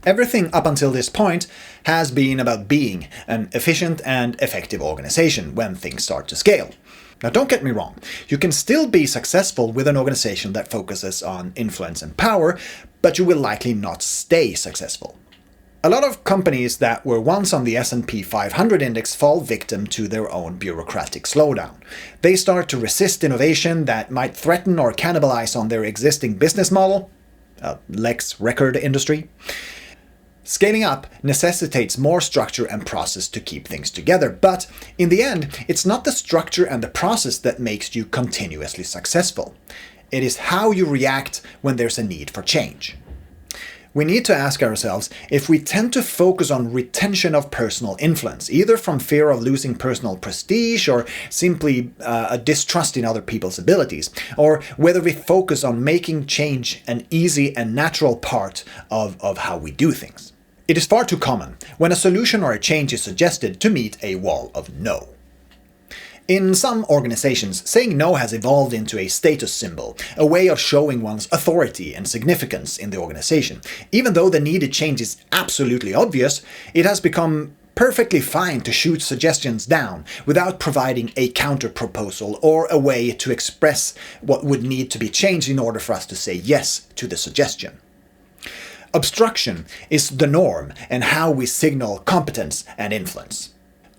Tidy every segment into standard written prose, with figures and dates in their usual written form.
Everything up until this point has been about being an efficient and effective organization when things start to scale. Now, don't get me wrong, you can still be successful with an organization that focuses on influence and power, but you will likely not stay successful. A lot of companies that were once on the S&P 500 index fall victim to their own bureaucratic slowdown. They start to resist innovation that might threaten or cannibalize on their existing business model, Lex record industry. Scaling up necessitates more structure and process to keep things together, but in the end, it's not the structure and the process that makes you continuously successful. It is how you react when there's a need for change. We need to ask ourselves if we tend to focus on retention of personal influence, either from fear of losing personal prestige or simply a distrust in other people's abilities, or whether we focus on making change an easy and natural part of how we do things. It is far too common, when a solution or a change is suggested, to meet a wall of no. In some organizations, saying no has evolved into a status symbol, a way of showing one's authority and significance in the organization. Even though the needed change is absolutely obvious, it has become perfectly fine to shoot suggestions down without providing a counter-proposal or a way to express what would need to be changed in order for us to say yes to the suggestion. Obstruction is the norm and how we signal competence and influence.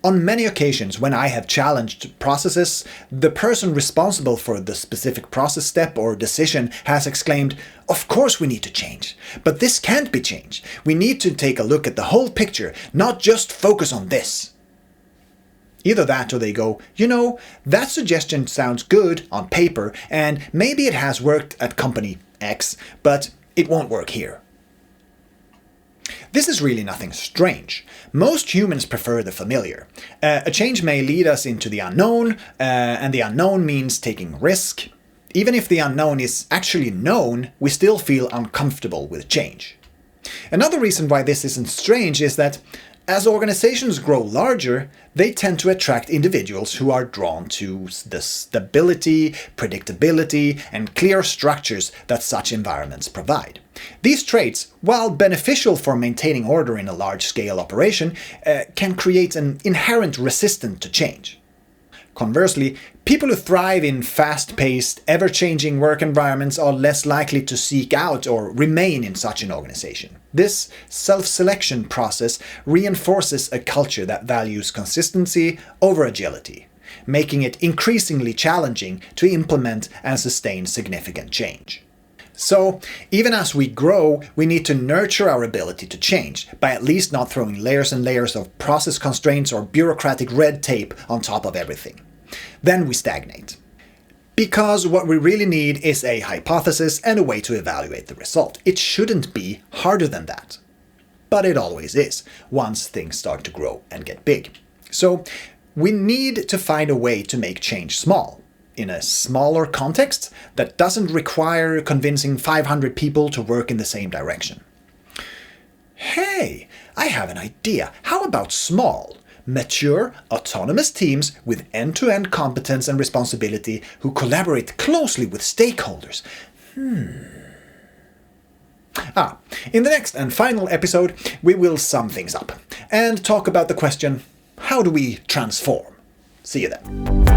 On many occasions when I have challenged processes, the person responsible for the specific process step or decision has exclaimed, "Of course we need to change, but this can't be changed. We need to take a look at the whole picture, not just focus on this." Either that or they go, that suggestion sounds good on paper and maybe it has worked at company X, but it won't work here. This is really nothing strange. Most humans prefer the familiar. A change may lead us into the unknown, and the unknown means taking risk. Even if the unknown is actually known, we still feel uncomfortable with change. Another reason why this isn't strange is that as organizations grow larger, they tend to attract individuals who are drawn to the stability, predictability, and clear structures that such environments provide. These traits, while beneficial for maintaining order in a large-scale operation, can create an inherent resistance to change. Conversely, people who thrive in fast-paced, ever-changing work environments are less likely to seek out or remain in such an organization. This self-selection process reinforces a culture that values consistency over agility, making it increasingly challenging to implement and sustain significant change. So, even as we grow, we need to nurture our ability to change, by at least not throwing layers and layers of process constraints or bureaucratic red tape on top of everything. Then we stagnate. Because what we really need is a hypothesis and a way to evaluate the result. It shouldn't be harder than that. But it always is, once things start to grow and get big. So, we need to find a way to make change small, in a smaller context that doesn't require convincing 500 people to work in the same direction. Hey, I have an idea. How about small, mature, autonomous teams with end-to-end competence and responsibility who collaborate closely with stakeholders? In the next and final episode, we will sum things up and talk about the question, how do we transform? See you then.